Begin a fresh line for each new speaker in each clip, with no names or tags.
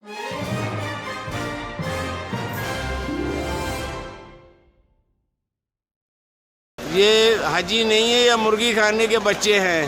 یہ حجی نہیں ہے، یا مرغی کھانے کے بچے ہیں.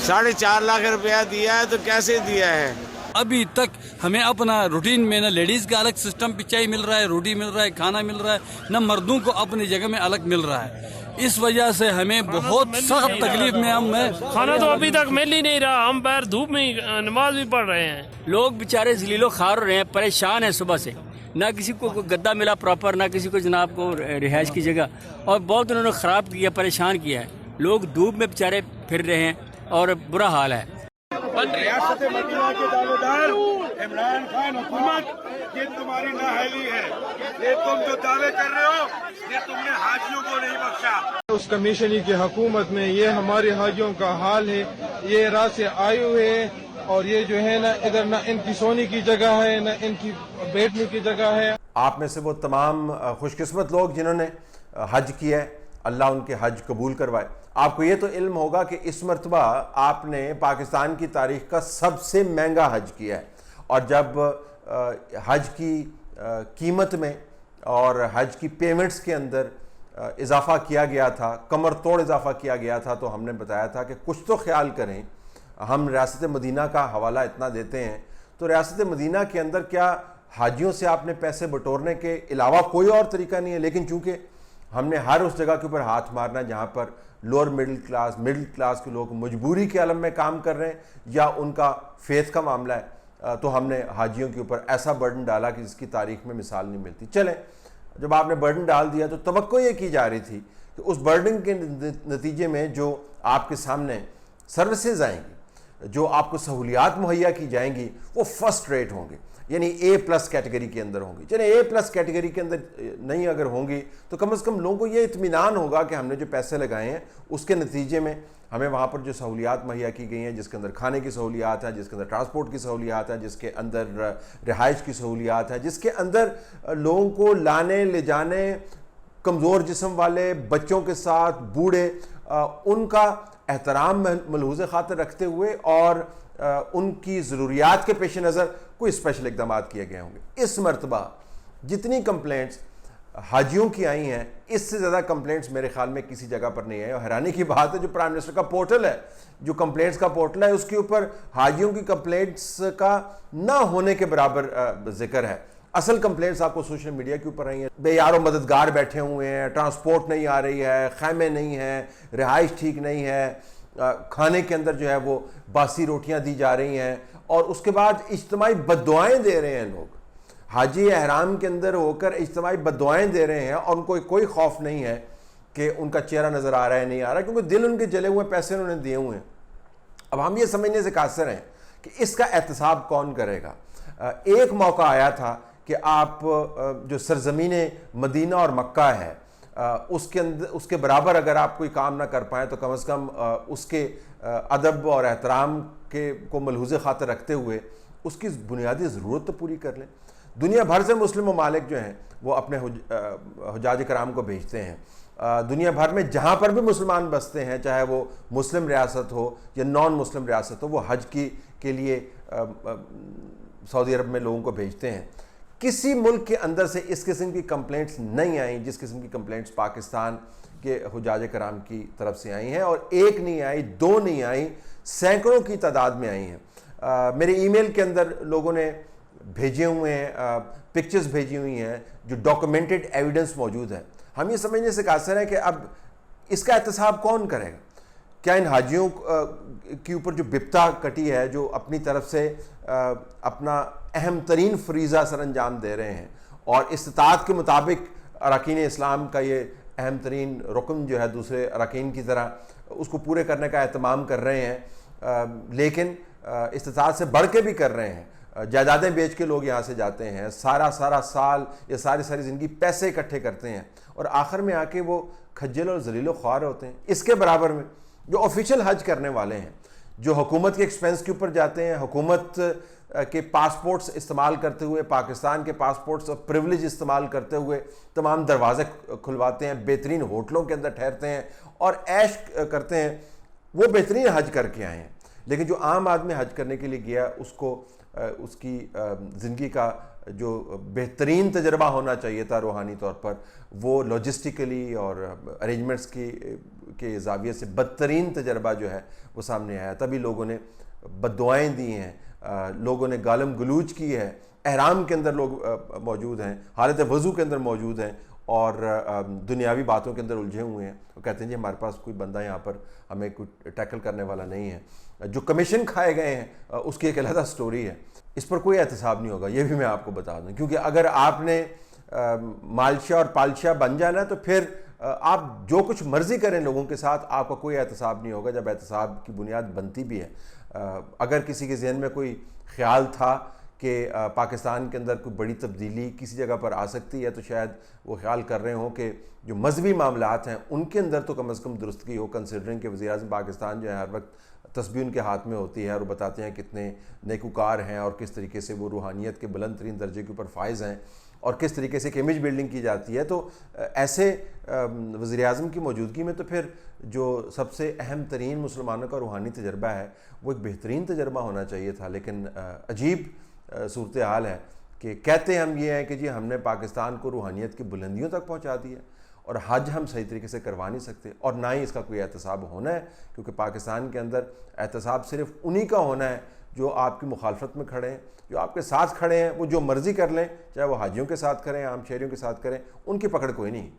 4.5 لاکھ روپیہ دیا ہے تو کیسے دیا ہے؟
ابھی تک ہمیں اپنا روٹین میں نہ لیڈیز کا الگ سسٹم پہ چائے مل رہا ہے، روٹی مل رہا ہے، کھانا مل رہا ہے، نہ مردوں کو اپنی جگہ میں الگ مل رہا ہے. اس وجہ سے ہمیں بہت سخت تکلیف میں ہم ہیں.
کھانا تو ابھی تک مل ہی نہیں رہا. ہم پیر دھوپ میں نماز بھی پڑھ رہے ہیں.
لوگ بیچارے ذلیل و خوار ہو رہے ہیں، پریشان ہیں صبح سے. نہ کسی کو گدا ملا پراپر، نہ کسی کو جناب کو رہائش کی جگہ، اور بہت انہوں نے خراب کیا، پریشان کیا ہے. لوگ دھوپ میں بیچارے پھر رہے ہیں اور برا حال ہے.
ریاست مدینہ کے دعوے دار عمران خان حکومت، یہ تمہاری نااہلی ہے. یہ تم جو دعوے کر رہے ہو، یہ تم نے حاجیوں کو نہیں بخشا.
اس کمیشنی کی حکومت میں یہ ہمارے حاجیوں کا حال ہے. یہ راہ سے آئے ہوئے ہیں، اور یہ جو ہے نا ادھر نہ ان کی سونے کی جگہ ہے، نہ ان کی بیٹھنے کی جگہ ہے.
آپ میں سے وہ تمام خوش قسمت لوگ جنہوں نے حج کیا ہے، اللہ ان کے حج قبول کروائے. آپ کو یہ تو علم ہوگا کہ اس مرتبہ آپ نے پاکستان کی تاریخ کا سب سے مہنگا حج کیا ہے. اور جب حج کی قیمت میں اور حج کی پیمنٹس کے اندر اضافہ کیا گیا تھا، کمر توڑ اضافہ کیا گیا تھا، تو ہم نے بتایا تھا کہ کچھ تو خیال کریں. ہم ریاست مدینہ کا حوالہ اتنا دیتے ہیں، تو ریاست مدینہ کے اندر کیا حاجیوں سے آپ نے پیسے بٹورنے کے علاوہ کوئی اور طریقہ نہیں ہے؟ لیکن چونکہ ہم نے ہر اس جگہ کے اوپر ہاتھ مارنا جہاں پر لوور مڈل کلاس کے لوگ مجبوری کے عالم میں کام کر رہے ہیں یا ان کا فیتھ کا معاملہ ہے، تو ہم نے حاجیوں کے اوپر ایسا برڈن ڈالا کہ جس کی تاریخ میں مثال نہیں ملتی. چلیں، جب آپ نے برڈن ڈال دیا تو توقع یہ کی جا رہی تھی کہ اس برڈن کے نتیجے میں جو آپ کے سامنے سروسز آئیں گی، جو آپ کو سہولیات مہیا کی جائیں گی، وہ فرسٹ ریٹ ہوں گے، یعنی A+ کیٹیگری کے اندر ہوں گی. چلیں A+ کیٹیگری کے اندر نہیں اگر ہوں گی تو کم از کم لوگوں کو یہ اطمینان ہوگا کہ ہم نے جو پیسے لگائے ہیں اس کے نتیجے میں ہمیں وہاں پر جو سہولیات مہیا کی گئی ہیں، جس کے اندر کھانے کی سہولیات ہے، جس کے اندر ٹرانسپورٹ کی سہولیات ہے، جس کے اندر رہائش کی سہولیات ہے، جس کے اندر لوگوں کو لانے لے جانے، کمزور جسم والے بچوں کے ساتھ بوڑھے، ان کا احترام ملحوظ خاطر رکھتے ہوئے اور ان کی ضروریات کے پیش نظر کوئی اسپیشل اقدامات کیے گئے ہوں گے. اس مرتبہ جتنی کمپلینٹس حاجیوں کی آئی ہیں، اس سے زیادہ کمپلینٹس میرے خیال میں کسی جگہ پر نہیں آئی. اور حیرانی کی بات ہے، جو پرائم منسٹر کا پورٹل ہے، جو کمپلینٹس کا پورٹل ہے، اس کے اوپر حاجیوں کی کمپلینٹس کا نہ ہونے کے برابر ذکر ہے. اصل کمپلینٹس آپ کو سوشل میڈیا کے اوپر رہی ہیں. بے یار و مددگار بیٹھے ہوئے ہیں، ٹرانسپورٹ نہیں آ رہی ہے، خیمے نہیں ہیں، رہائش ٹھیک نہیں ہے، کھانے کے اندر جو ہے وہ باسی روٹیاں دی جا رہی ہیں، اور اس کے بعد اجتماعی بددعائیں دے رہے ہیں لوگ. حاجی احرام کے اندر ہو کر اجتماعی بددعائیں دے رہے ہیں، اور ان کو کوئی خوف نہیں ہے کہ ان کا چہرہ نظر آ رہا ہے نہیں آ رہا، کیونکہ دل ان کے جلے ہوئے، پیسے انہوں نے دیے ہوئے ہیں. اب ہم یہ سمجھنے سے قاصر ہیں کہ اس کا احتساب کون کرے گا. ایک موقع آیا تھا کہ آپ جو سرزمین مدینہ اور مکہ ہے، اس کے برابر اگر آپ کوئی کام نہ کر پائیں تو کم از کم اس کے ادب اور احترام کو ملحوظ خاطر رکھتے ہوئے اس کی بنیادی ضرورت تو پوری کر لیں. دنیا بھر سے مسلم ممالک جو ہیں وہ اپنے حجاج کرام کو بھیجتے ہیں. دنیا بھر میں جہاں پر بھی مسلمان بستے ہیں، چاہے وہ مسلم ریاست ہو یا نان مسلم ریاست ہو، وہ حج کے لیے سعودی عرب میں لوگوں کو بھیجتے ہیں. کسی ملک کے اندر سے اس قسم کی کمپلینٹس نہیں آئیں جس قسم کی کمپلینٹس پاکستان کے حجاج کرام کی طرف سے آئی ہیں. اور ایک نہیں آئی، دو نہیں آئی، سینکڑوں کی تعداد میں آئی ہیں. میرے ای میل کے اندر لوگوں نے بھیجے ہوئے ہیں، پکچرز بھیجی ہوئی ہیں جو ڈاکومنٹڈ ایویڈنس موجود ہے. ہم یہ سمجھنے سے قاصر ہیں کہ اب اس کا احتساب کون کرے گا. کیا ان حاجیوں کے اوپر جو بپتا کٹی ہے، جو اپنی طرف سے اپنا اہم ترین فریضہ سر انجام دے رہے ہیں اور استطاعت کے مطابق اراکین اسلام کا یہ اہم ترین رکن جو ہے دوسرے اراکین کی طرح اس کو پورے کرنے کا اہتمام کر رہے ہیں، لیکن استطاعت سے بڑھ کے بھی کر رہے ہیں. جائیدادیں بیچ کے لوگ یہاں سے جاتے ہیں، سارا سال یا ساری زندگی پیسے اکٹھے کرتے ہیں، اور آخر میں آ کے وہ کھجل اور ذلیل و خوار ہوتے ہیں. اس کے برابر میں جو آفیشیل حج کرنے والے ہیں، جو حکومت کے ایکسپینس کے اوپر جاتے ہیں، حکومت کے پاسپورٹس استعمال کرتے ہوئے، پاکستان کے پاسپورٹس اور پریولیج استعمال کرتے ہوئے تمام دروازے کھلواتے ہیں، بہترین ہوٹلوں کے اندر ٹھہرتے ہیں اور عیش کرتے ہیں، وہ بہترین حج کر کے آئے ہیں. لیکن جو عام آدمی حج کرنے کے لیے گیا اس کو اس کی زندگی کا جو بہترین تجربہ ہونا چاہیے تھا روحانی طور پر، وہ لاجسٹکلی اور ارینجمنٹس کے زاویے سے بدترین تجربہ جو ہے وہ سامنے آیا۔ تبھی لوگوں نے بد دعائیں دی ہیں، لوگوں نے گالم گلوچ کی ہے، احرام کے اندر لوگ موجود ہیں، حالت وضو کے اندر موجود ہیں اور دنیاوی باتوں کے اندر الجھے ہوئے ہیں۔ وہ کہتے ہیں جی ہمارے پاس کوئی بندہ یہاں پر ہمیں کوئی ٹیکل کرنے والا نہیں ہے۔ جو کمیشن کھائے گئے ہیں اس کی ایک علیحدہ سٹوری ہے، اس پر کوئی احتساب نہیں ہوگا، یہ بھی میں آپ کو بتا دوں، کیونکہ اگر آپ نے مالشاہ اور پالشاہ بن جانا ہے تو پھر آپ جو کچھ مرضی کریں لوگوں کے ساتھ، آپ کا کوئی احتساب نہیں ہوگا جب احتساب کی بنیاد بنتی بھی ہے۔ اگر کسی کے ذہن میں کوئی خیال تھا کہ پاکستان کے اندر کوئی بڑی تبدیلی کسی جگہ پر آ سکتی ہے تو شاید وہ خیال کر رہے ہوں کہ جو مذہبی معاملات ہیں ان کے اندر تو کم از کم درستگی ہو، کنسیڈرنگ کہ وزیر اعظم پاکستان جو ہے ہر وقت تسبیح ان کے ہاتھ میں ہوتی ہے اور وہ بتاتے ہیں کتنے نیکوکار ہیں اور کس طریقے سے وہ روحانیت کے بلند ترین درجے کے اوپر فائز ہیں اور کس طریقے سے ایک امیج بلڈنگ کی جاتی ہے۔ تو ایسے وزیر اعظم کی موجودگی میں تو پھر جو سب سے اہم ترین مسلمانوں کا روحانی تجربہ ہے وہ ایک بہترین تجربہ ہونا چاہیے تھا، لیکن عجیب صورتحال ہے کہ کہتے ہم یہ ہیں کہ جی ہم نے پاکستان کو روحانیت کی بلندیوں تک پہنچا دیا اور حج ہم صحیح طریقے سے کروا نہیں سکتے، اور نہ ہی اس کا کوئی احتساب ہونا ہے، کیونکہ پاکستان کے اندر احتساب صرف انہی کا ہونا ہے جو آپ کی مخالفت میں کھڑے ہیں، جو آپ کے ساتھ کھڑے ہیں، وہ جو مرضی کر لیں، چاہے وہ حاجیوں کے ساتھ کریں، عام شہریوں کے ساتھ کریں، ان کی پکڑ کوئی نہیں۔